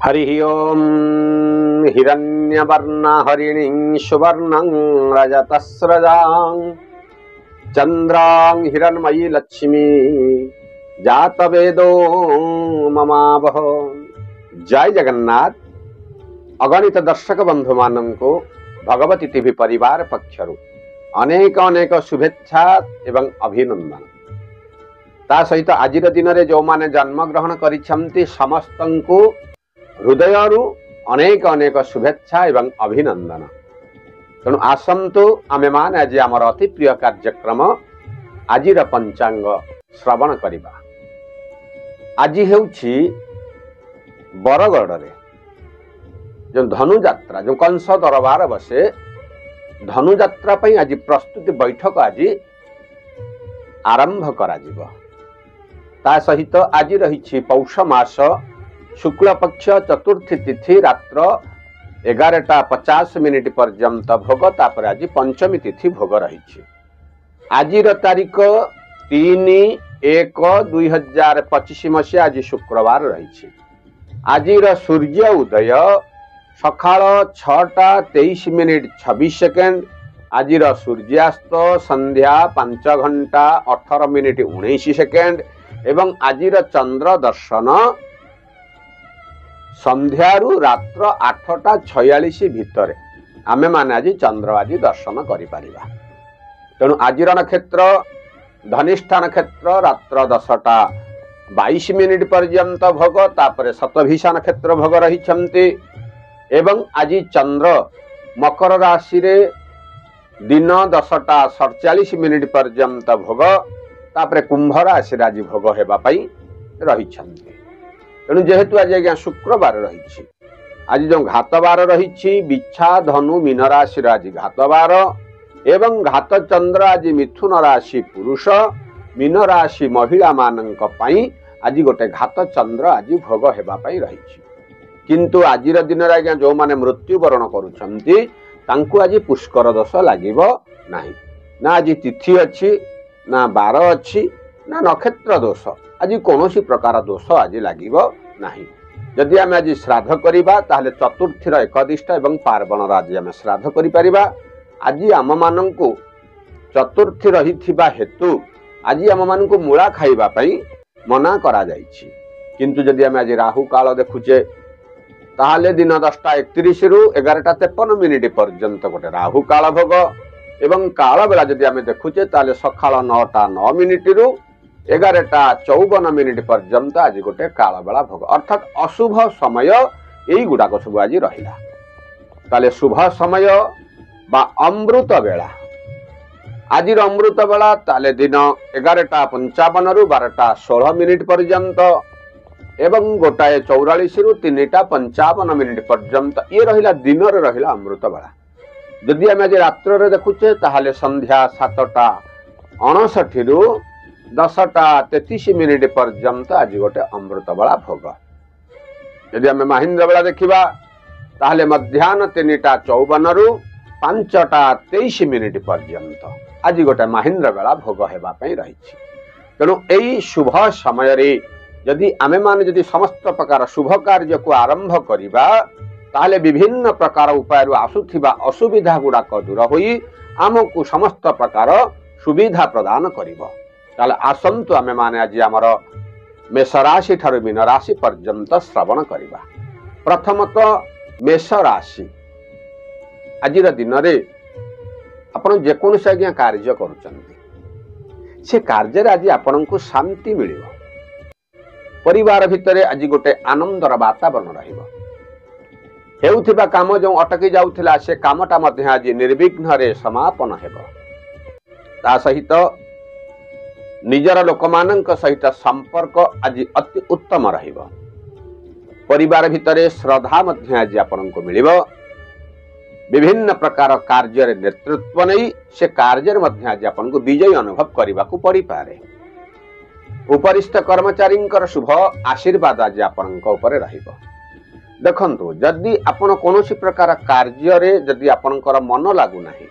हरि ओम हिरण्यवर्णा हरिणीं सुवर्णं रजतस्रजां चंद्रां हिरण्मयी लक्ष्मी जातवेदो ममावह। जय जगन्नाथ। अगणित दर्शक बंधु माननको भगवती टीवी परिवार पक्षरु अनेक अनेक शुभेच्छा एवं अभिनंदन। ता सहित आज दिन में जो माने जन्म ग्रहण करिसेंती समस्तंकु हृदयरु अनेक अनेक शुभेच्छा एवं अभिनंदन। तेणु आसंतु आमे माने आज आमर अति प्रिय कार्यक्रम आजिर पंचांग श्रवण करिबा। आज हेउछि बरगड़ रे जो धनुयात्रा जो कंस दरबार बसे धनुयात्रा पई आज प्रस्तुति बैठक आज आरंभ करा जिवो। ता सहित आज रही पौष मास शुक्ल पक्ष चतुर्थी तिथि रात्र 11:50 पर्यंत भोग। तापर आज पंचमी तिथि भोग रही। आज तारीख 3/1/2025 मसीहा आज शुक्रवार रही। आज सूर्य उदय सकाळ 6:23:26। आज सूर्यास्त संध्या 5:18:19 एवं आज चंद्र दर्शन संध्यारू रात्र 8:46 भितर आमे माने आज चंद्र आज दर्शन करि परिबा। तेणु आज नक्षत्र धनिष्ठा नक्षत्र रात्र 10:22 पर्यंत भोग। तापर शतभिषा नक्षत्र भोग रही एवं आज चंद्र मकर राशि रे दिन 10:47 पर्यंत भोग। तापर कुंभ राशि आज भोग हेबा पई रही। तेणु जेहेतु आज आज्ञा शुक्रवार रही। आज जो घातबार रही बिछा धनु मीन राशि आज घातबार एवं घात चंद्र आज मिथुन राशि पुरुष मीन राशि महिला मानक पई आज गोटे घात चंद्र आज भोग हेबा पई रही। किंतु आज दिन आज्ञा जो माने मृत्युवरण करुछंती तांकु आज पुष्कर दोष लागिबो नाही। ना आज तिथि अच्छी ना बार अच्छी ना नक्षत्र दोष। आज कौन प्रकार दोष आज लागिबो नाही। जदि आम आज श्राद्ध करिबा ताहले चतुर्थीर एकदिष्ट एवं पार्वण आज आम श्राद्ध करि परिबा। आज आम मानंकु चतुर्थी रहिथिबा हेतु आज आम मानंकु मूला खाइबा पई मना करा जाइछि। किंतु जदि आम आज राहु काल देखुचे ताहले दिन 10:31 रु 11:53 पर्यंत गोटे राहु काल भोग एवं काल बेला जदि आम देखुचे ताहले सकाळ 9:09 रु 11:54 पर्यंत आज गोटे काल बेला भोग अर्थात अशुभ समय यही गुड़ाक सब आज रहा। ताले शुभ समय बा अमृत बेला आज अमृत बेला ताले दिन 11:55 रु 12:16 पर्यंत एवं 1:44 रु 3:55 पर्यंत ये रहिला दिन रे रहिला अमृत बेला। जदि आम आज रात्र रे देखुचे ताहले संध्या 7:59 रु 10:33 पर्यंत आज गोटे अमृत बेला भोग। यदि आम महेन्द्र बेला देखा ताहले मध्याह्न 3:54 रु 5:23 पर्यंत आज गोटे महेन्द्र बेला भोग हेबा पई रही। तेणु यही शुभ समय रे यदि आमे माने यदि समस्त प्रकार शुभ कार्य को आरंभ करिबा ताहले विभिन्न प्रकार उपाय आसुथिबा असुविधा गुड़ाक दूर होई आमको समस्त प्रकार सुविधा प्रदान करिबो। ताले आसंतु आमे माने आज आमर मेष राशि ठारू मीन राशि पर्यंत श्रवण करिबा। प्रथमतः मेष राशि आज दिन रे आपण जेकोनोसी आज्ञा कार्य करूचंती से कार्य रे आज आपनकु शांति मिलिबो। परिवार भितरे आज गोटे आनंदर वातावरण रहिबो। हेउथिबा काम जो अटकी जाउथिला से कामटा मध्ये आज निर्विघ्न रे समापन हेबो। ता सहित निजर लोकमानंक सहित संपर्क आज अति उत्तम रहिबो। परिवार भितरे श्रद्धा मध्ये आज आपनकु मिलिबो। विभिन्न प्रकार कार्य रे नेतृत्व नै से कार्य मध्ये आज आपनकु विजय अनुभव करिबाकु पड़ी पारे। उपरिस्थ कर्मचारींकर शुभ आशीर्वाद आज आपनक ऊपर रहिबो। देखंतु जदि आपण कोनोसी प्रकार कार्य रे जदि आपनकर मन लागु नाही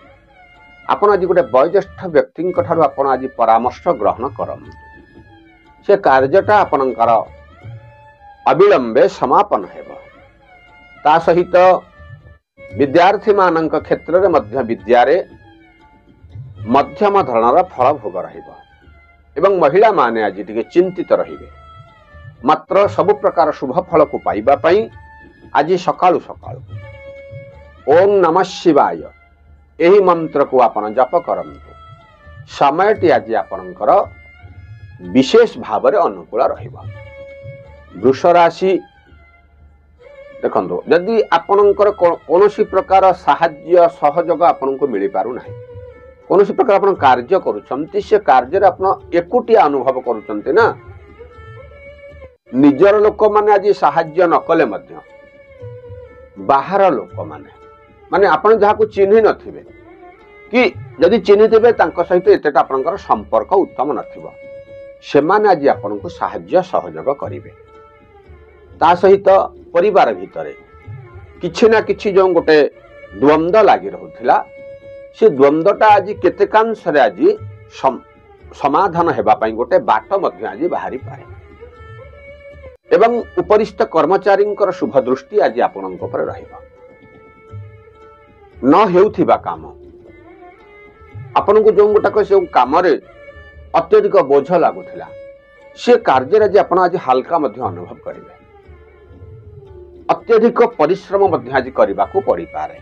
आपण आज गोटे वयोज्येष्ठ व्यक्ति आपण आज परामर्श ग्रहण करंतु से कार्यटा आपनकर अविलंबे समापन हेबो। ता सहित विद्यार्थी मानक क्षेत्र रे मध्य विद्यारे मध्यम धरणर फल भोग रहिबो एवं महिला माने आज टिके चिंतित रहिबे। मात्र सब प्रकार शुभ फल को पाइबा पई आज सकाळु सकाळु ओम नमः शिवाय एही मंत्र को आपण जप करंतु। समयटी आज आपणकर विशेष भाव में अनुकूल रहिबो। वृष राशि देखंतु यदि आपणकर कोनोसी प्रकार साहाय्य सहयोग आपनको मिली पारु नाही, कोनोसी प्रकार आपण कार्य करूछंती से कार्य रे आपण एकुटिया अनुभव करूछंती ना, निजर लोक माने आज साहाय्य न कले मध्य बाहर लोक माने आपण जहाको चिन्हि नथिबे कि यदि चिन्हिथिबे तांको सहित एतेटा आपणकर संपर्क उत्तम नथिबो, सेमाने आज आपनको साहाय्य सहयोग करिवे। ता सहित परिवार भितरे किछि ना किछि जो गोटे द्वंद्व लागि रहुथिला से द्वंद्वटा आज केतेकांश रे आज समाधान हेबा पई गोटे बाट मध्य आज बाहरी पारे एवं उपरिष्ट कर्मचारींकर शुभ दृष्टि आज आपणक पर रहिबा। न हेउथिबा काम आपनको जो गोटाक से काम रे अत्यधिक बोझ लागुथिला से कार्य रे जे आपण आज हल्का मध्य अनुभव करिवे। अत्यधिक परिश्रम मध्य आज करबा को पड़ी पारे।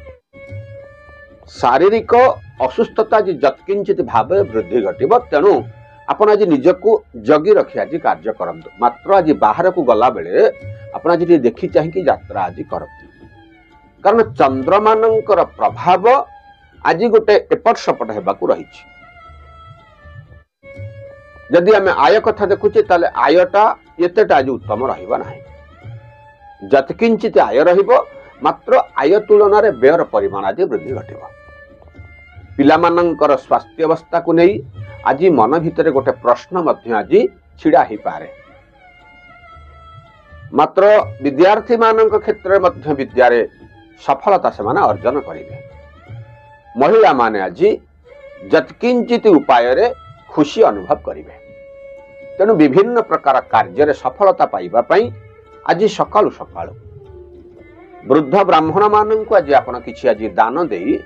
शारीरिक असुस्थता जी जत्किंचित भाव वृद्धि घटिब, तेणु आपण आज निजको जगी रखी आज कार्य करंतु। मात्र आज बाहर को गला बेले आपण आज देखि चाहिए यात्रा आज करंतु, कारण चंद्रमानंकर प्रभाव आज गोटे एपट सपट हेबाकू रहिछि। यदि आम आय कथा देखुचे ताले आयटा एतेटा आज उत्तम रहिबा नाही। जतकिंचित आय रहिबो, मात्र आय तुलन रे व्ययर परिमाण आज वृद्धि घटिब। पिलामानंकर स्वास्थ्य अवस्था को नहीं आज मन भितर गोटे प्रश्न मध्य आज छिड़ा ही पारे। मात्र विद्यार्थी मानक क्षेत्र मध्य विद्यारे सफलता से माने अर्जन करिवे। महिला माने आज जतकिंचित उपाय रे खुशी अनुभव करिवे, तेणु विभिन्न प्रकार कार्य रे सफलता पाइबा पई आज सकाळु सकाळु वृद्ध ब्राह्मण मानक आज आपण किछि आज दान देई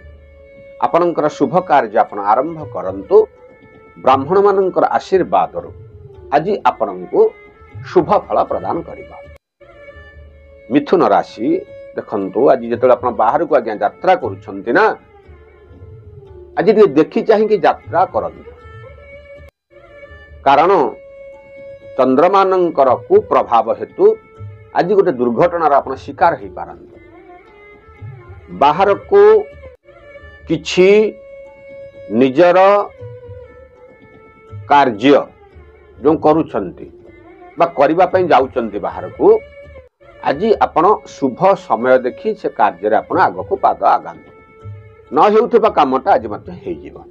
आपणकर शुभ कार्य आपण आरंभ करंतु। ब्राह्मण मानकर आशीर्वाद आज आपणको शुभ फल प्रदान करिबा। मिथुन राशि देखंतु आज जेतले आपण बाहर को आज्ञा यात्रा करूछंती ना, आज देखि चाहिए यात्रा करंतु, कारण चंद्रमानंकर कुप्रभाव हेतु आज गोटे दुर्घटनार आपण शिकार हो पारंतु। बाहर को किछि निजर कार्य जो करूछंती बा करिबा पई जाउछंती बाहर को, आज आपण शुभ समय देखि से कार्य रे आपण आगो को पाद आगांतु। न हेउथिबा कामटा आज मते हेइ जीवो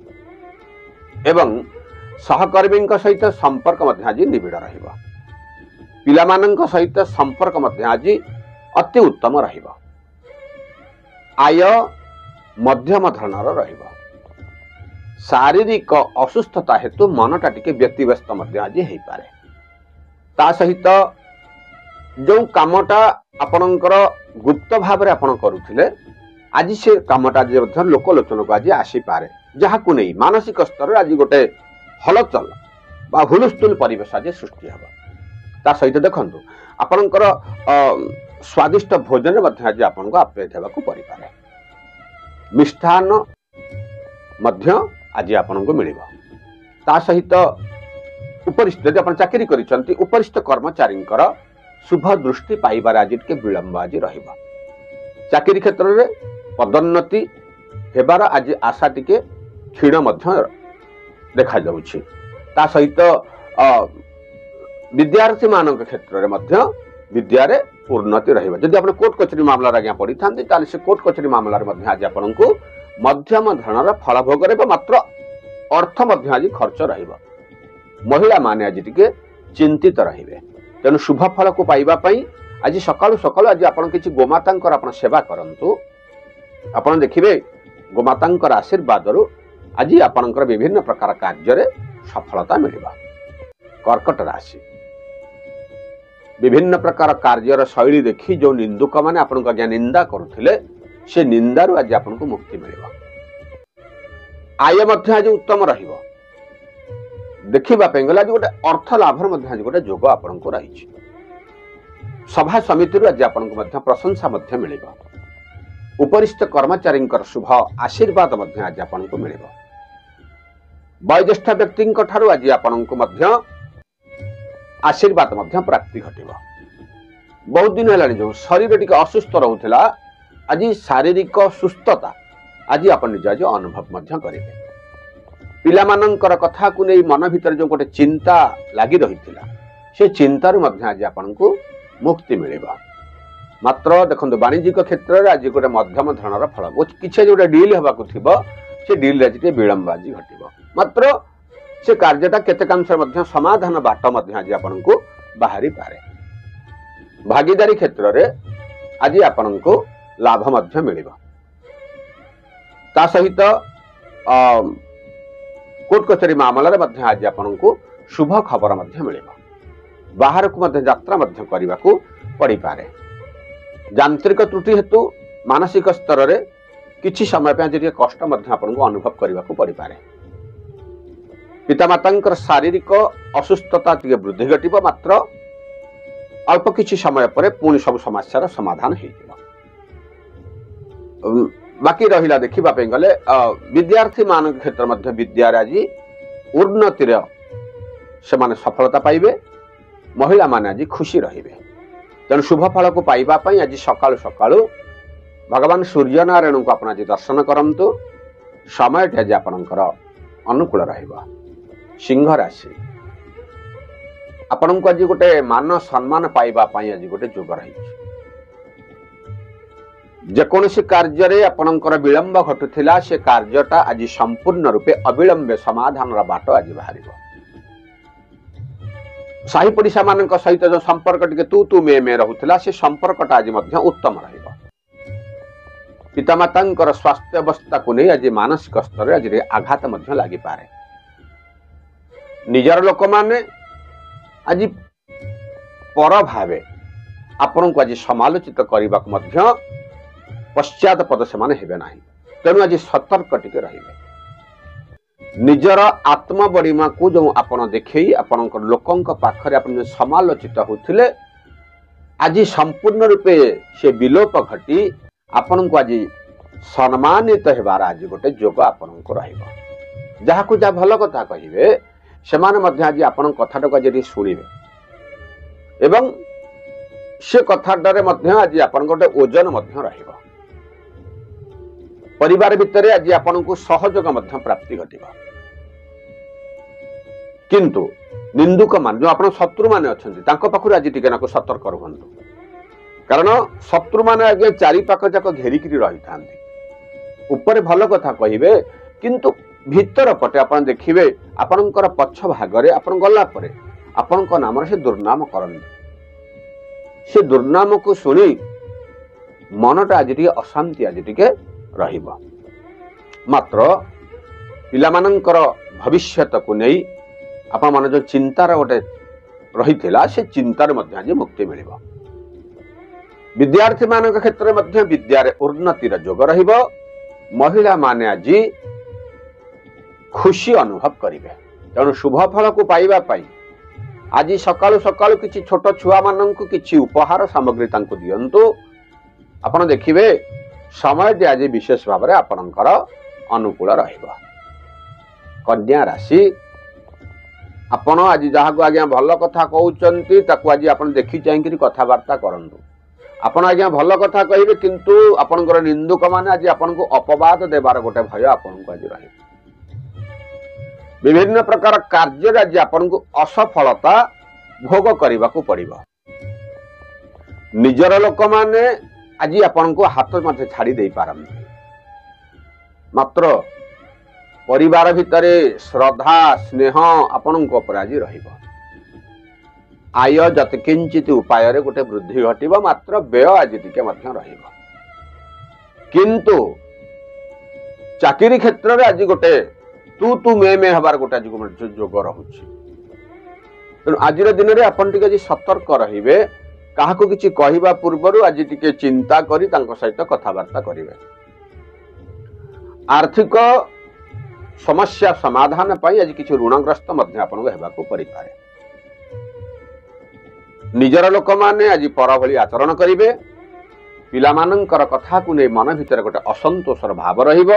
एवं सहकर्मी सहित संपर्क मध्य आज निबिड़ रहिबो। पिलामानंक सहित संपर्क मध्य आज अति उत्तम रहिबो। आय मध्यम धरणर रहिबो। शारीरिक असुस्थता हेतु मनटा टिके व्यतिव्यस्त मध्य आज हेइ पारे। ता सहित जो कामटा आपणकर गुप्त भाव रे आपण करूथिले आज से कामटा लोकलोचन को आज आसी पारे, जहाँ को नहीं मानसिक स्तर आज गोटे हलचल बा हुलस्थुल परिवेश आज सृष्टि हे। ता सहित देखंतु आपणकर स्वादिष्ट भोजन आज आपको आप्यायित हेबाकू परि पारे। मिष्ठान्न मध्य आज आपको मिलिबो। ता सहित उपरिष्ठ यदि आपण चाकरी करिसंती उपरिष्ठ कर्मचारींकर शुभ दृष्टि पाइबार आज टिके विलंब आज रहिबो। चाकरी क्षेत्र में पदोन्नति हेबार आज आशा टिके क्षीण मध्य देखा जाउछि। ता सहित विद्यार्थी मानक क्षेत्र में मध्य विद्यारे उन्नति रहिबा। जदि आपण कोर्ट कचेरी मामला आज्ञा पड़ी थांती ताले से कोर्ट कचेरी मामला मध्य आज आपनको मध्यम धरणर फल भोग रहिबा, मात्र अर्थ मध्य आज खर्च रहिबा। महिला माने आज टिके चिंतित रहिबे, तेणु शुभ फल को पाइबा पई आज सकाळु सकाळु आज आपण किछि गोमातांकर आपण सेवा करंतु। आपण देखिबे गोमातांकर आशीर्वाद आज आपणकर विभिन्न प्रकार कार्य रे सफलता मिलिबा। कर्कट राशि विभिन्न प्रकार कार्यर शैली देखी जो निंदुक मैंने आपन को निंदा करुले से निंदारू आज आपन को मुक्ति मिल आय आज उत्तम देखा गला आज गोटे अर्थ लाभर आज गोटे जोग आपन को रही सभा समिति आज आपन को प्रशंसा मिल उपरिष्ठ कर्मचारी शुभ आशीर्वाद आज आपन को मिल वयोज्येष्ठ व्यक्ति आज आपन को आशीर्वाद प्राप्ति घटिव बहुत दिन है जो शरीर टी असुस्थ रोला आज शारीरिक सुस्थता आज आप निज आज अनुभव करेंगे पिलामानंकर कथा को नहीं मन भीतर जो गोटे चिंता लगी रही से चिंतारू आज आपन को मुक्ति मिल मात्र देखो वाणिज्यिक क्षेत्र में आज गोटे मध्यम धरणर फल किसी जो डील होगा से डील आज विलंब आज घट मात्र से कार्यटा केतेकांश समाधान बाट आज आपन को बाहरी पारे भागीदारी क्षेत्र में आज आपन को लाभ मिल सहित कोर्ट कचेरी मामला आज आपन को शुभ खबर मिल बाहर को यात्रा करने को पड़ पारे यांत्रिक त्रुटि हेतु मानसिक स्तर में किछि समय पे कष्ट आपन को अनुभव करने को पड़ पारे पितामाता शारीरिक असुस्थता वृद्धि घट मात्र अल्प किछि समय पर पुणी सब समस्यार समाधान हो बाकी रहिला देखिबा पे गले विद्यार्थी मान क्षेत्र मध्य विद्यार आज उन्नति से माने सफलता पाइबे महिला माने आज खुशी रहिबे तेणु शुभ फल को पाइबा पई आज सकाळु सकाळु भगवान सूर्य नारायण को आपण आज दर्शन करंतु समय आज आपनकर अनुकूल रहिबा सिंह राशि आपण को आज गोटे मान सम्मान पाइबा पई आज गोटे जोग रही जेकोसी कार्य आपणकर विलंब घटुला से कार्यटा आज संपूर्ण रूपे अविलंबे समाधान बाट आज बाहर साही पड़िशा मान सहित जो संपर्क टे तू मे रोला से संपर्कटा आज उत्तम पितामाता स्वास्थ्य अवस्था को नहीं आज मानसिक स्तर आज आघात लगी पारे निजर लोक माने आज पर भावे आपण को आज समालोचित करने पश्चात पद से माने हेबे नाही तेणु आज सतर्क टिके रहिबे निजर आत्मबड़ीमा को जो आपण देखई आपण लोकंक पाखरे आपण समालोचित होथिले आज संपूर्ण रूपे से विलोप घटी आपण को आज सम्मानित हेबार आज गोटे जोग आपण को रहिबो जहा को जा भल कथा कहिबे सेमाने मध्य आज आपण कथाटा आज शुणिबे एवं से कथाटारे मध्य आज आपण गोटे ओजन मध्य रहिबो परिवार भितर आज आपन को सहयोग प्राप्ति घटिबा किंतु निंदुक मान जो आपन शत्रु माने अछंती तांको पाखुर आज टिके नाको सतर्क रहंतु कारण शत्रु माने आगे चारि पाख जाक घेरिकी रही थांती ऊपर भल कथा कहिबे किंतु भीतर पटे आपन देखिबे आपनकर पछ भागरे आपन गल्ला परे आपनक नाम से दुर्नाम करंती से दुर्नाम को सुनी मनटा आज टिके अशांति आज टिके रहिबा मात्र पिलामानंकर भविष्यत को नहीं आपण मन जो चिंतार गोटे रही से चिंतार मध्य आज मुक्ति मिलिबा विद्यार्थी मान क्षेत्र में विद्यार उन्नतिर जोग रहिबा महिला माने आज खुशी अनुभव करिवे तेणु शुभ फल को पाइबा पाई आज सकाळु सकाळु किछि छोट छुआ माननकु किछि उपहार सामग्री तांको दियंतु आपण देखिबे समय आज विशेष भाव में आपणकर अनुकूल रहिबा कन्या राशि आपण आज जहाँ को आज्ञा भल कथा कहउचंती ताकू आज आपण देखि चाहिकरी कथावार्ता करंतु आपण आज्ञा भल कथा कहिबे किंतु आपणकर निंदुक माने आज आपण को अपवाद देबार गोटे भय आपण को आज रहि विभिन्न प्रकार कार्य आज आपण को असफलता भोग करबा को पड़िबा निजर लोक माने आज आपण को हाथ मध्य छाड़ी दे पारंती मात्र परिवार भितर श्रद्धा स्नेह आपण को ऊपर आज रहिबा आय जत किंचित उपाय रे गोटे वृद्धि घटिबा मात्र व्यय आज टिके मध्य रहिबा किंतु चाकरी क्षेत्र रे आज गोटे तू मे हबार गोटे आज जोग रहुछि ତେଣୁ ଆଜିର ଦିନରେ ଆପଣ ଟିକେ ଆଜି ସତର୍କ ରହିବେ। କାହାକୁ କିଛି କହିବା ପୂର୍ବରୁ ଆଜି ଟିକେ ଚିନ୍ତା କରି ତାଙ୍କ ସହିତ କଥାବାର୍ତ୍ତା କରିବେ। ଆର୍ଥିକ ସମସ୍ୟା ସମାଧାନ ପାଇଁ ଆଜି କିଛି ଋଣଗ୍ରସ୍ତ ମଧ୍ୟ ଆପଣଙ୍କୁ ହେବାକୁ ପଡ଼ିପାରେ। ନିଜର ଲୋକମାନେ ଆଜି ପର ଭଳି ଆଚରଣ କରିବେ। ପିଲାମାନଙ୍କର କଥାକୁ ନେଇ ମନ ଭିତରେ ଗୋଟେ ଅସନ୍ତୋଷର ଭାବ ରହିବ।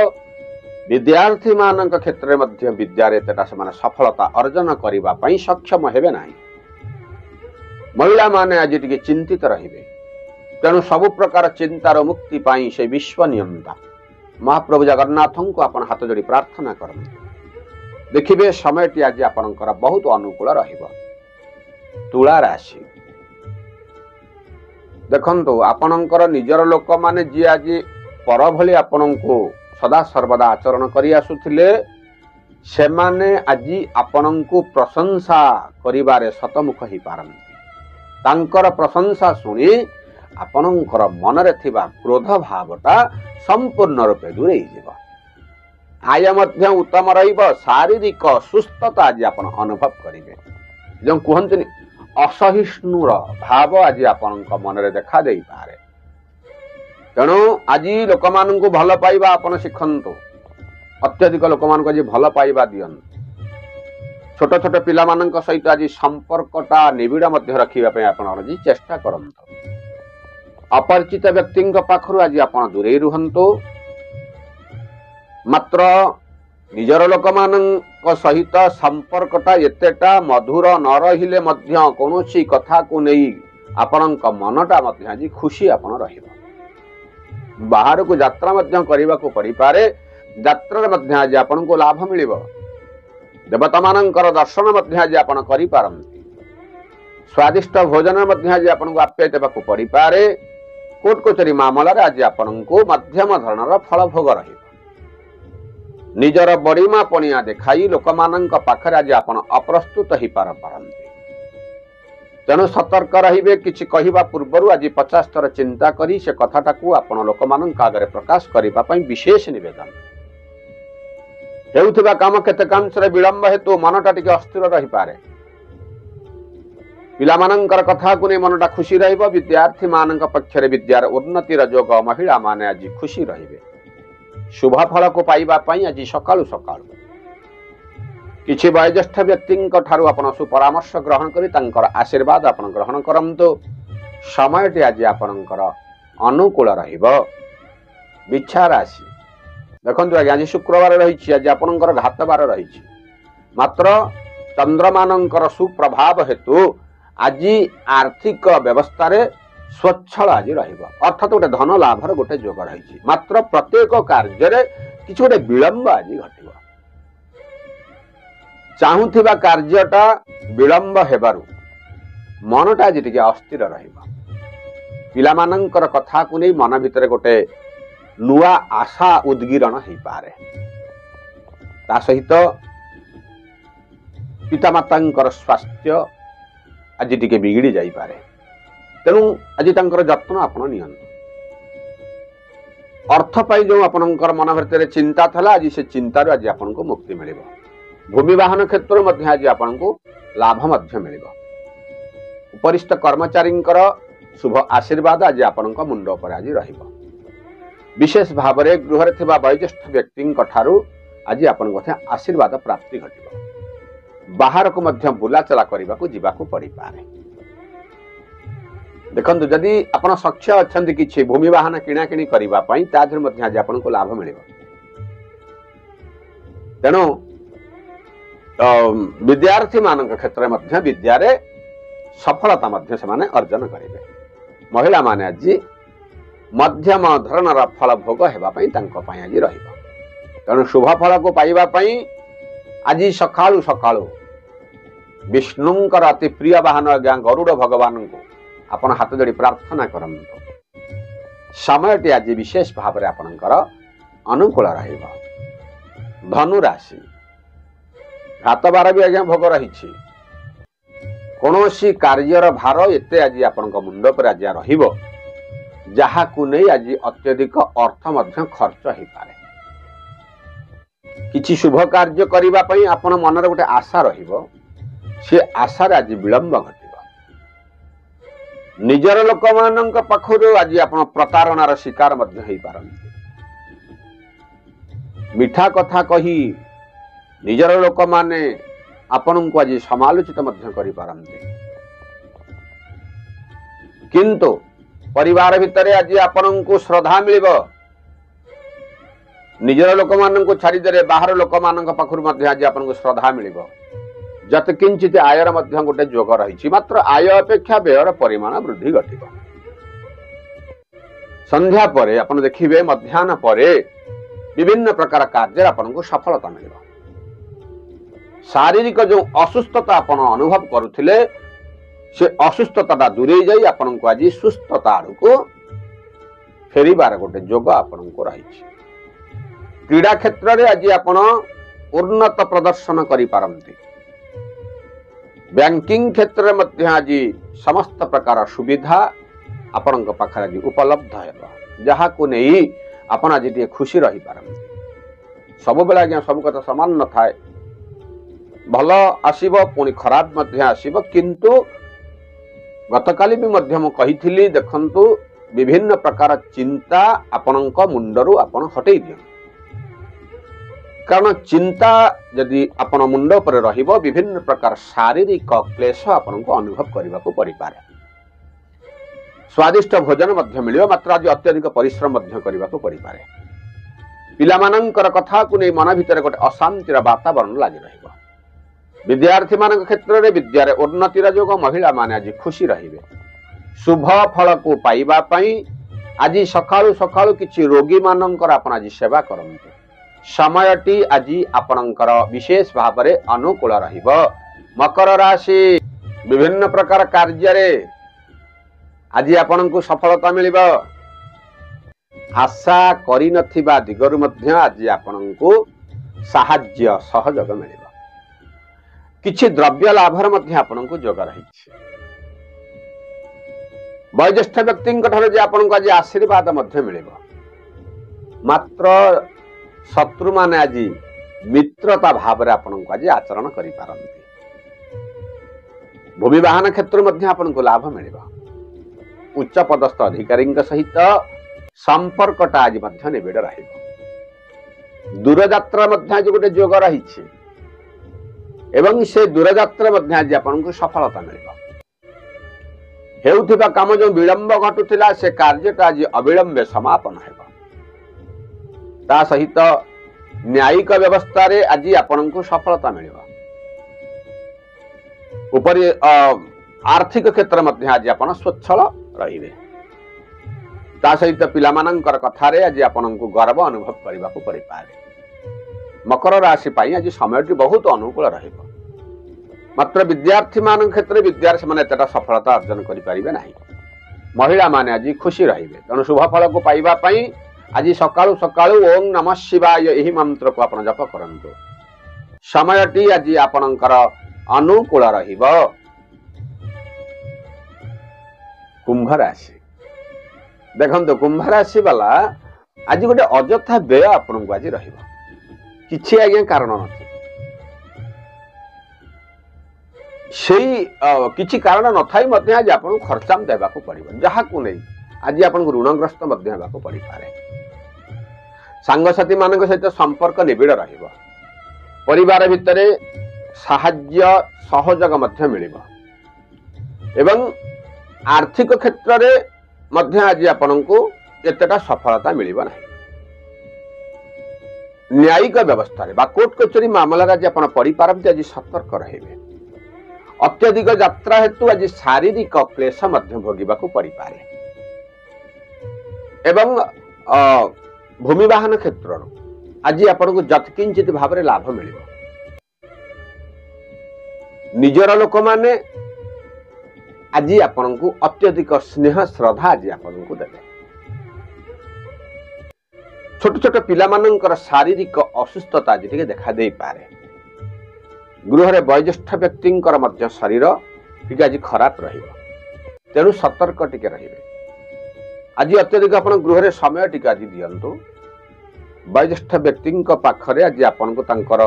ବିଦ୍ୟାର୍ଥୀ ମାନଙ୍କ କ୍ଷେତ୍ରରେ ମଧ୍ୟ ବିଦ୍ୟାରେ ଏତେଟା ସେମାନେ ସଫଳତା ଅର୍ଜନ କରିବା ପାଇଁ ସକ୍ଷମ ହେବେ ନାହିଁ। ମହିଳାମାନେ ଆଜି ଟିକେ ଚିନ୍ତିତ ରହିବେ। ତେଣୁ ସବୁ ପ୍ରକାର ଚିନ୍ତାର ମୁକ୍ତି ପାଇଁ ସେ ବିଶ୍ୱ ନିୟନ୍ତା ମହାପ୍ରଭୁ ଜଗନ୍ନାଥଙ୍କୁ ଆପଣ ହାତ ଯୋଡ଼ି ପ୍ରାର୍ଥନା କରନ୍ତୁ। ଦେଖିବେ ସମୟଟି ଆଜି ଆପଣଙ୍କର ବହୁତ ଅନୁକୂଳ ରହିବ। ତୁଳା ରାଶି, ଦେଖନ୍ତୁ ଆପଣଙ୍କର ନିଜର ଲୋକମାନେ ଯିଏ ଆଜି ପର ଭଳି ଆପଣଙ୍କୁ ସଦା ସର୍ବଦା ଆଚରଣ କରି ଆସୁଥିଲେ, ସେମାନେ ଆଜି ଆପଣଙ୍କୁ ପ୍ରଶଂସା କରିବାରେ ଶତମୁଖ ହେଇପାରନ୍ତି। ତାଙ୍କର ପ୍ରଶଂସା ଶୁଣି ଆପଣଙ୍କର ମନରେ ଥିବା କ୍ରୋଧ ଭାବଟା ସମ୍ପୂର୍ଣ୍ଣ ରୂପେ ଦୂରେଇଯିବ। ଆୟ ମଧ୍ୟ ଉତ୍ତମ ରହିବ। ଶାରୀରିକ ସୁସ୍ଥତା ଆଜି ଆପଣ ଅନୁଭବ କରିବେ। ଯେଉଁ କୁହନ୍ତିନି ଅସହିଷ୍ଣୁର ଭାବ ଆଜି ଆପଣଙ୍କ ମନରେ ଦେଖା ଦେଇପାରେ। ତେଣୁ ଆଜି ଲୋକମାନଙ୍କୁ ଭଲ ପାଇବା ଆପଣ ଶିଖନ୍ତୁ। ଅତ୍ୟଧିକ ଲୋକମାନଙ୍କୁ ଆଜି ଭଲ ପାଇବା ଦିଅନ୍ତୁ। ଛୋଟ ଛୋଟ ପିଲାମାନଙ୍କ ସହିତ ଆଜି ସମ୍ପର୍କଟା ନିବିଡ଼ ମଧ୍ୟ ରଖିବା ପାଇଁ ଆପଣ ଆଜି ଚେଷ୍ଟା କରନ୍ତୁ। ଅପରିଚିତ ବ୍ୟକ୍ତିଙ୍କ ପାଖରୁ ଆଜି ଆପଣ ଦୂରେଇ ରୁହନ୍ତୁ। ମାତ୍ର ନିଜର ଲୋକମାନଙ୍କ ସହିତ ସମ୍ପର୍କଟା ଏତେଟା ମଧୁର ନ ରହିଲେ ମଧ୍ୟ କୌଣସି କଥାକୁ ନେଇ ଆପଣଙ୍କ ମନଟା ମଧ୍ୟ ଆଜି ଖୁସି ଆପଣ ରହିବ। ବାହାରକୁ ଯାତ୍ରା ମଧ୍ୟ କରିବାକୁ ପଡ଼ିପାରେ। ଯାତ୍ରାରେ ମଧ୍ୟ ଆଜି ଆପଣଙ୍କୁ ଲାଭ ମିଳିବ। ଦେବତାମାନଙ୍କର ଦର୍ଶନ ମଧ୍ୟ ଆଜି ଆପଣ କରିପାରନ୍ତି। ସ୍ୱାଦିଷ୍ଟ ଭୋଜନ ମଧ୍ୟ ଆଜି ଆପଣଙ୍କୁ ଆପ୍ୟାୟିତ ହେବାକୁ ପଡ଼ିପାରେ। କୋର୍ଟ କଚେରୀ ମାମଲାରେ ଆଜି ଆପଣଙ୍କୁ ମଧ୍ୟମ ଧରଣର ଫଳ ଭୋଗ ରହିବ। ନିଜର ବଡ଼ିମା ପଣିଆ ଦେଖାଇ ଲୋକମାନଙ୍କ ପାଖରେ ଆଜି ଆପଣ ଅପ୍ରସ୍ତୁତ ହେଇପାରନ୍ତି। ତେଣୁ ସତର୍କ ରହିବେ। କିଛି କହିବା ପୂର୍ବରୁ ଆଜି 50 ଥର ଚିନ୍ତା କରି ସେ କଥାଟାକୁ ଆପଣ ଲୋକମାନଙ୍କ ଆଗରେ ପ୍ରକାଶ କରିବା ପାଇଁ ବିଶେଷ ନିବେଦନ। ହେଉଥିବା କାମ କେତେକାଂଶରେ ବିଳମ୍ବ ହେତୁ ମନଟା ଟିକେ ଅସ୍ଥିର ରହିପାରେ। ପିଲାମାନଙ୍କର କଥାକୁ ନେଇ ମନଟା ଖୁସି ରହିବ। ବିଦ୍ୟାର୍ଥୀ ମାନଙ୍କ ପକ୍ଷରେ ବିଦ୍ୟାର ଉନ୍ନତିର ଯୋଗ। ମହିଳାମାନେ ଆଜି ଖୁସି ରହିବେ। ଶୁଭ ଫଳକୁ ପାଇବା ପାଇଁ ଆଜି ସକାଳୁ ସକାଳୁ କିଛି ବୟୋଜ୍ୟେଷ୍ଠ ବ୍ୟକ୍ତିଙ୍କ ଠାରୁ ଆପଣ ସୁପରାମର୍ଶ ଗ୍ରହଣ କରି ତାଙ୍କର ଆଶୀର୍ବାଦ ଆପଣ ଗ୍ରହଣ କରନ୍ତୁ। ସମୟଟି ଆଜି ଆପଣଙ୍କର ଅନୁକୂଳ ରହିବ। ବିଛା ରାଶି, ଦେଖନ୍ତୁ ଆଜ୍ଞା ଆଜି ଶୁକ୍ରବାର ରହିଛି। ଆଜି ଆପଣଙ୍କର ଘାତବାର ରହିଛି। ମାତ୍ର ଚନ୍ଦ୍ରମାନଙ୍କର ସୁପ୍ରଭାବ ହେତୁ ଆଜି ଆର୍ଥିକ ବ୍ୟବସ୍ଥାରେ ସ୍ୱଚ୍ଛଳ ଆଜି ରହିବ। ଅର୍ଥାତ୍ ଗୋଟେ ଧନ ଲାଭର ଗୋଟେ ଯୋଗ ରହିଛି। ମାତ୍ର ପ୍ରତ୍ୟେକ କାର୍ଯ୍ୟରେ କିଛି ଗୋଟେ ବିଳମ୍ବ ଆଜି ଘଟିବ। ଚାହୁଁଥିବା କାର୍ଯ୍ୟଟା ବିଳମ୍ବ ହେବାରୁ ମନଟା ଆଜି ଟିକେ ଅସ୍ଥିର ରହିବ। ପିଲାମାନଙ୍କର କଥାକୁ ନେଇ ମନ ଭିତରେ ଗୋଟେ ନୂଆ ଆଶା ଉଦ୍ଗୀରଣ ହେଇପାରେ। ତା ସହିତ ପିତାମାତାଙ୍କର ସ୍ୱାସ୍ଥ୍ୟ ଆଜି ଟିକେ ବିଗିଡ଼ି ଯାଇପାରେ। ତେଣୁ ଆଜି ତାଙ୍କର ଯତ୍ନ ଆପଣ ନିଅନ୍ତୁ। ଅର୍ଥ ପାଇଁ ଯେଉଁ ଆପଣଙ୍କର ମନ ଭିତରେ ଚିନ୍ତା ଥିଲା, ଆଜି ସେ ଚିନ୍ତାରୁ ଆଜି ଆପଣଙ୍କୁ ମୁକ୍ତି ମିଳିବ। ଭୂମି ବାହନ କ୍ଷେତ୍ରରେ ମଧ୍ୟ ଆଜି ଆପଣଙ୍କୁ ଲାଭ ମଧ୍ୟ ମିଳିବ। ଉପରିସ୍ଥ କର୍ମଚାରୀଙ୍କର ଶୁଭ ଆଶୀର୍ବାଦ ଆଜି ଆପଣଙ୍କ ମୁଣ୍ଡ ଉପରେ ଆଜି ରହିବ। ବିଶେଷ ଭାବରେ ଗୃହରେ ଥିବା ବୟୋଜ୍ୟେଷ୍ଠ ବ୍ୟକ୍ତିଙ୍କ ଠାରୁ ଆଜି ଆପଣଙ୍କ ଆଶୀର୍ବାଦ ପ୍ରାପ୍ତି ଘଟିବ। ବାହାରକୁ ମଧ୍ୟ ବୁଲାଚଲା କରିବାକୁ ଯିବାକୁ ପଡ଼ିପାରେ। ଦେଖନ୍ତୁ ଯଦି ଆପଣ ସକ୍ଷମ ଅଛନ୍ତି କିଛି ଭୂମି ବାହନ କିଣାକିଣି କରିବା ପାଇଁ, ତା ଦେହରେ ମଧ୍ୟ ଆଜି ଆପଣଙ୍କୁ ଲାଭ ମିଳିବ। ତେଣୁ ବିଦ୍ୟାର୍ଥୀ ମାନଙ୍କ କ୍ଷେତ୍ରରେ ମଧ୍ୟ ବିଦ୍ୟାରେ ସଫଳତା ମଧ୍ୟ ସେମାନେ ଅର୍ଜନ କରିବେ। ମହିଳାମାନେ ଆଜି ମଧ୍ୟମ ଧରଣର ଫଳ ଭୋଗ ହେବା ପାଇଁ ତାଙ୍କ ପାଇଁ ଆଜି ରହିବ। ତେଣୁ ଶୁଭ ଫଳକୁ ପାଇବା ପାଇଁ ଆଜି ସକାଳୁ ସକାଳୁ ବିଷ୍ଣୁଙ୍କର ଅତି ପ୍ରିୟ ବାହନ ଆଜ୍ଞା ଗରୁଡ଼ ଭଗବାନଙ୍କୁ ଆପଣ ହାତ ଯୋଡ଼ି ପ୍ରାର୍ଥନା କରନ୍ତୁ। ସମୟଟି ଆଜି ବିଶେଷ ଭାବରେ ଆପଣଙ୍କର ଅନୁକୂଳ ରହିବ। ଧନୁ ରାଶି, ଘାତବାର ବି ଆଜ୍ଞା ଭୋଗ ରହିଛି। କୌଣସି କାର୍ଯ୍ୟର ଭାର ଏତେ ଆଜି ଆପଣଙ୍କ ମୁଣ୍ଡ ଉପରେ ଆଜି ରହିବ, ଯାହାକୁ ନେଇ ଆଜି ଅତ୍ୟଧିକ ଅର୍ଥ ମଧ୍ୟ ଖର୍ଚ୍ଚ ହେଇପାରେ। କିଛି ଶୁଭ କାର୍ଯ୍ୟ କରିବା ପାଇଁ ଆପଣ ମନରେ ଗୋଟେ ଆଶା ରହିବ, से आशार आज विलंब घटिब निजर लोक मान पाखु आज आप प्रतारणार शिकार हो पारती मिठा कथा कही निजर लोक माने आपण को आज समालोचित कर पारती किंतु परिवार भितर आज आपण को श्रद्धा मिल निजर लोक मान को छाड़ीदे बाहर लोक मान पाखु आज आपन को श्रद्धा मिल जत किंचित आयर गोटे जोग रही मात्र आय अपेक्षा व्ययर परिमाण वृद्धि घटिब संध्या पर आप देखिए मध्याह्न पर विभिन्न प्रकार कार्य आपन को सफलता मिल शारीरिक जो असुस्थता आप अनुभव करुले से असुस्थता दूरे जाई आपन को आज सुस्थता आड़ को फेरिबार गोटे जोग आपन को रही क्रीडा क्षेत्र में आज आप उन्नत प्रदर्शन करि पारंती बैंकिंग क्षेत्र में आज समस्त प्रकार सुविधा आपण पाखे आज उपलब्ध है जहाँ को नहीं आपण आज टे खुशी रही पारंती सब बेला आज्ञा सब कथा समान न थाए भल आसीब पुणी खराब आसीब किंतु गतकाली भी कही देखंतु विभिन्न प्रकार चिंता आपण मुंडरू आपण हटई दियं कारण चिंता यदि आपण मुंड पर रहिबो विभिन्न प्रकार शारीरिक क्लेश आपण को अनुभव करने को पड़ी पारे स्वादिष्ट भोजन मिलियो मात्र आज अत्यधिक परिश्रम करने को पड़ी पारे पिलामानंकर कथा को नहीं मन भितर गोटे अशांतिर वातावरण लगी रहिबो विद्यार्थी मान क्षेत्र में विद्यार उन्नतिर जोग महिला माने आज खुशी रहिबे शुभ फल को पाइबा पई आज सकाळु सकाळु किछि रोगी मानंकर आपण आज सेवा करंतु समयटी आज आपणकर विशेष भाव में अनुकूल रहिब मकर राशि विभिन्न प्रकार कार्य रे आज आपण को सफलता मिलिब आशा करि नथिबा दिगरु मध्य आज आपण को साहाय्य सहयोग मिलिब किछि द्रव्य लाभर मध्य आपण को जोग रही वयोज्येष्ठ व्यक्ति ठारे आपण को आज आशीर्वाद मध्य मिलिब मात्र शत्रु माने आज मित्रता भाव में आपण को आज आचरण करि पारंती भूमि वाहन क्षेत्र में आपण को लाभ मिलिबा उच्च पदस्थ अधिकारी सहित संपर्कटा आज मध्य निबिड़ रहिबो दूर यात्रा मध्य आज गोटे जोग रही एवं से दूर यात्रा मध्य आज आपण को सफलता मिलिबा हेउथिबा काम जो विलंब घटुथिला से कार्यटा आज अविलंबे समापन हेबा ता सहित न्यायिक व्यवस्था रे आज आपण को सफलता मिलिबा उपरि आर्थिक क्षेत्र मध्य आज आपण स्वच्छल रहिबे ता सहित पिलामानंकर कथा रे आज आपण को गर्व अनुभव करबा को पड़ी पारे मकर राशि पाई आज समयटी बहुत अनुकूल रहिबो मात्र विद्यार्थी मान क्षेत्र विद्यार्थी माने एतटा सफलता अर्जन करि परिबे नाही महिला माने आज खुशी रहिबे तनु शुभ फल को पाइबा पई आज सकाळु सकाळु ओम नमः शिवाय यही मंत्र को आपण जप करंतु समयटी आज आपणकर अनुकूल रहिबो कुंभ राशि देखंतु कुंभ राशि वाला आज गोटे अजथा व्यय आपण को आज रहिबो किछि आज्ञा कारण नथि सेही किछि कारण नथाई मध्य आज आपण खर्चाम देबा को पड़िबो जहा को नै आज आपण ऋणग्रस्त मध्य हेबा को पड़ी पारे सांगसाथी मान सहित संपर्क निबिड़ रहिबो परिवार भितर साहाय्य सहयोग मध्य मिलिबो एवं आर्थिक क्षेत्र रे मध्य आज आपण को एतटा सफलता मिलिबो नाही न्यायिक व्यवस्था रे बा कोर्ट कचेरी मामला रे आज आपण पड़ी पारंती आज सतर्क रहिबे अत्यधिक यात्रा हेतु आज शारीरिक क्लेश मध्य भोगिबा को पड़ी पारे एवं भूमि वाहन क्षेत्र आज आपण को जतकिंचित भाव में लाभ मिल निजर लोक माने आज आपण को अत्यधिक स्नेह श्रद्धा आज आपण को देवे छोट छोट पिला मानकर शारीरिक असुस्थता आज टिके देखा दे पारे गृह वयोज्येष्ठ व्यक्ति मध्य शरीर टिके आज खराब रहिबो तेणु सतर्क टिके रहिबे आज अत्यधिक आपण गृह समय टिके आज दियंतु वयोज्येष्ठ व्यक्ति पाखरे आज आपण को तांकर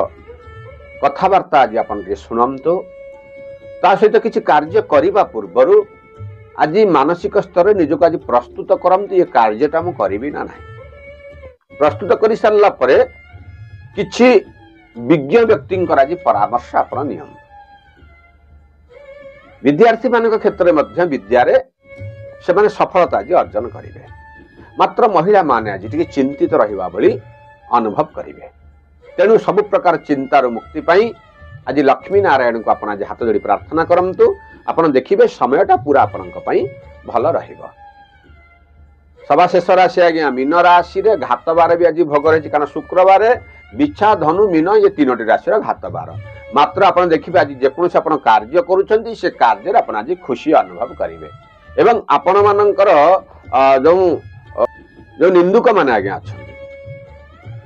कथावार्ता आज आपण के सुनंतु ତା ସହିତ କିଛି କାର୍ଯ୍ୟ କରିବା ପୂର୍ବରୁ ଆଜି ମାନସିକ ସ୍ତରରେ ନିଜକୁ ଆଜି ପ୍ରସ୍ତୁତ କରନ୍ତୁ, ଏ କାର୍ଯ୍ୟଟା ମୁଁ କରିବି ନା ନାହିଁ। ପ୍ରସ୍ତୁତ କରି ସାରିଲା ପରେ କିଛି ବିଜ୍ଞ ବ୍ୟକ୍ତିଙ୍କର ଆଜି ପରାମର୍ଶ ଆପଣ ନିଅନ୍ତୁ। ବିଦ୍ୟାର୍ଥୀ ମାନଙ୍କ କ୍ଷେତ୍ରରେ ମଧ୍ୟ ବିଦ୍ୟାରେ ସେମାନେ ସଫଳତା ଆଜି ଅର୍ଜନ କରିବେ। ମାତ୍ର ମହିଳା ମାନେ ଆଜି ଟିକେ ଚିନ୍ତିତ ରହିବା ଭଳି ଅନୁଭବ କରିବେ। ତେଣୁ ସବୁ ପ୍ରକାର ଚିନ୍ତାରୁ ମୁକ୍ତି ପାଇଁ ଆଜି ଲକ୍ଷ୍ମୀ ନାରାୟଣଙ୍କୁ ଆପଣ ଆଜି ହାତ ଯୋଡ଼ି ପ୍ରାର୍ଥନା କରନ୍ତୁ। ଆପଣ ଦେଖିବେ ସମୟଟା ପୁରା ଆପଣଙ୍କ ପାଇଁ ଭଲ ରହିବ। ସବା ଶେଷ ରାଶି ଆଜ୍ଞା ମୀନ ରାଶିରେ ଘାତ ବାର ବି ଆଜି ଭୋଗ ରହିଛି, କାରଣ ଶୁକ୍ରବାର ବିଛା ଧନୁ ମୀନ ଏ ତିନୋଟି ରାଶିର ଘାତ ବାର। ମାତ୍ର ଆପଣ ଦେଖିବେ ଆଜି ଯେକୌଣସି ଆପଣ କାର୍ଯ୍ୟ କରୁଛନ୍ତି ସେ କାର୍ଯ୍ୟରେ ଆପଣ ଆଜି ଖୁସି ଅନୁଭବ କରିବେ। ଏବଂ ଆପଣ ମାନଙ୍କର ଯୋଉ ନିନ୍ଦୁକ ମାନେ ଆଜ୍ଞା ଅଛନ୍ତି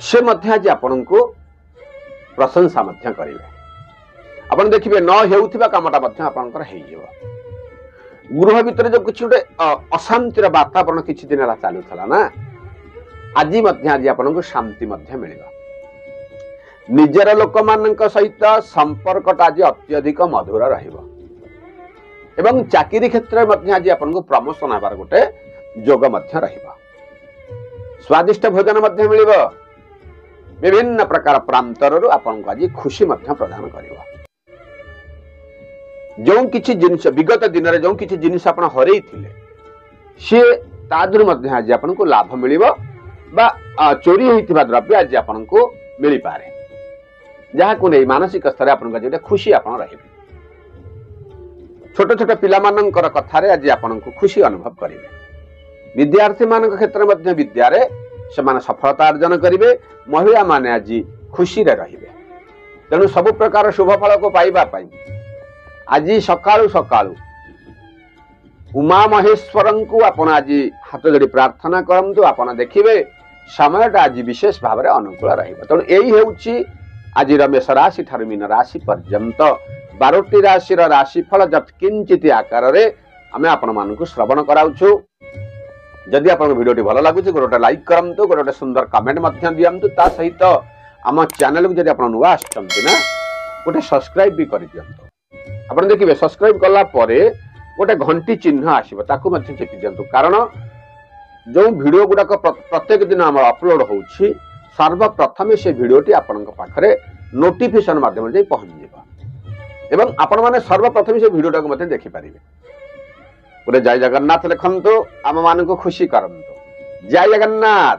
ସେ ମଧ୍ୟ ଆଜି ଆପଣଙ୍କୁ ପ୍ରଶଂସା ମଧ୍ୟ କରିବେ। ଆପଣ ଦେଖିବେ ନ ହେଉଥିବା କାମଟା ମଧ୍ୟ ଆପଣଙ୍କର ହେଇଯିବ। ଗୃହ ଭିତରେ ଯୋଉ କିଛି ଗୋଟେ ଅଶାନ୍ତିର ବାତାବରଣ କିଛି ଦିନ ହେଲା ଚାଲୁଥିଲା ନା, ଆଜି ମଧ୍ୟ ଆଜି ଆପଣଙ୍କୁ ଶାନ୍ତି ମଧ୍ୟ ମିଳିବ। ନିଜର ଲୋକମାନଙ୍କ ସହିତ ସମ୍ପର୍କଟା ଆଜି ଅତ୍ୟଧିକ ମଧୁର ରହିବ। ଏବଂ ଚାକିରି କ୍ଷେତ୍ରରେ ମଧ୍ୟ ଆଜି ଆପଣଙ୍କୁ ପ୍ରମୋଶନ ହେବାର ଗୋଟେ ଯୋଗ ମଧ୍ୟ ରହିବ। ସ୍ୱାଦିଷ୍ଟ ଭୋଜନ ମଧ୍ୟ ମିଳିବ। ବିଭିନ୍ନ ପ୍ରକାର ପ୍ରାନ୍ତରରୁ ଆପଣଙ୍କୁ ଆଜି ଖୁସି ମଧ୍ୟ ପ୍ରଦାନ କରିବ। ଯେଉଁ କିଛି ଜିନିଷ ବିଗତ ଦିନରେ ଯେଉଁ କିଛି ଜିନିଷ ଆପଣ ହରେଇଥିଲେ ସିଏ ତା ଦେହରୁ ମଧ୍ୟ ଆଜି ଆପଣଙ୍କୁ ଲାଭ ମିଳିବ ବା ଚୋରି ହୋଇଥିବା ଦ୍ରବ୍ୟ ଆଜି ଆପଣଙ୍କୁ ମିଳିପାରେ, ଯାହାକୁ ନେଇ ମାନସିକ ସ୍ତରରେ ଆପଣଙ୍କ ଆଜି ଗୋଟେ ଖୁସି ଆପଣ ରହିବେ। ଛୋଟ ଛୋଟ ପିଲାମାନଙ୍କର କଥାରେ ଆଜି ଆପଣଙ୍କୁ ଖୁସି ଅନୁଭବ କରିବେ। ବିଦ୍ୟାର୍ଥୀ ମାନଙ୍କ କ୍ଷେତ୍ରରେ ମଧ୍ୟ ବିଦ୍ୟାରେ ସେମାନେ ସଫଳତା ଅର୍ଜନ କରିବେ। ମହିଳା ମାନେ ଆଜି ଖୁସିରେ ରହିବେ। ତେଣୁ ସବୁ ପ୍ରକାର ଶୁଭ ଫଳକୁ ପାଇବା ପାଇଁ ଆଜି ସକାଳୁ ସକାଳୁ ଉମା ମହେଶ୍ୱରଙ୍କୁ ଆପଣ ଆଜି ହାତ ଯୋଡ଼ି ପ୍ରାର୍ଥନା କରନ୍ତୁ। ଆପଣ ଦେଖିବେ ସମୟଟା ଆଜି ବିଶେଷ ଭାବରେ ଅନୁକୂଳ ରହିବ। ତେଣୁ ଏଇ ହେଉଛି ଆଜିର ମେଷ ରାଶି ଠାରୁ ମୀନ ରାଶି ପର୍ଯ୍ୟନ୍ତ 12ଟି ରାଶିର ରାଶିଫଳ ଯତ୍କିଞ୍ଚିତ ଆକାରରେ ଆମେ ଆପଣମାନଙ୍କୁ ଶ୍ରବଣ କରାଉଛୁ। ଯଦି ଆପଣଙ୍କ ଭିଡ଼ିଓଟି ଭଲ ଲାଗୁଛି ଗୋଟେ ଲାଇକ୍ କରନ୍ତୁ, ଗୋଟେ ସୁନ୍ଦର କମେଣ୍ଟ ମଧ୍ୟ ଦିଅନ୍ତୁ। ତା ସହିତ ଆମ ଚ୍ୟାନେଲକୁ ଯଦି ଆପଣ ନୂଆ ଆସିଛନ୍ତି ନା ଗୋଟେ ସବସ୍କ୍ରାଇବ ବି କରିଦିଅନ୍ତୁ। ଆପଣ ଦେଖିବେ ସବସ୍କ୍ରାଇବ କଲା ପରେ ଗୋଟେ ଘଣ୍ଟି ଚିହ୍ନ ଆସିବ, ତାକୁ ମଧ୍ୟ ଚିପି ଦିଅନ୍ତୁ। କାରଣ ଯେଉଁ ଭିଡ଼ିଓ ଗୁଡ଼ାକ ପ୍ରତ୍ୟେକ ଦିନ ଆମର ଅପଲୋଡ଼ ହେଉଛି ସର୍ବପ୍ରଥମେ ସେ ଭିଡ଼ିଓଟି ଆପଣଙ୍କ ପାଖରେ ନୋଟିଫିକେସନ ମାଧ୍ୟମରେ ଯାଇ ପହଞ୍ଚିଯିବ ଏବଂ ଆପଣମାନେ ସର୍ବପ୍ରଥମେ ସେ ଭିଡ଼ିଓଟାକୁ ମଧ୍ୟ ଦେଖିପାରିବେ। ଗୋଟେ ଜୟ ଜଗନ୍ନାଥ ଲେଖନ୍ତୁ, ଆମ ମାନଙ୍କୁ ଖୁସି କରନ୍ତୁ। ଜୟ ଜଗନ୍ନାଥ।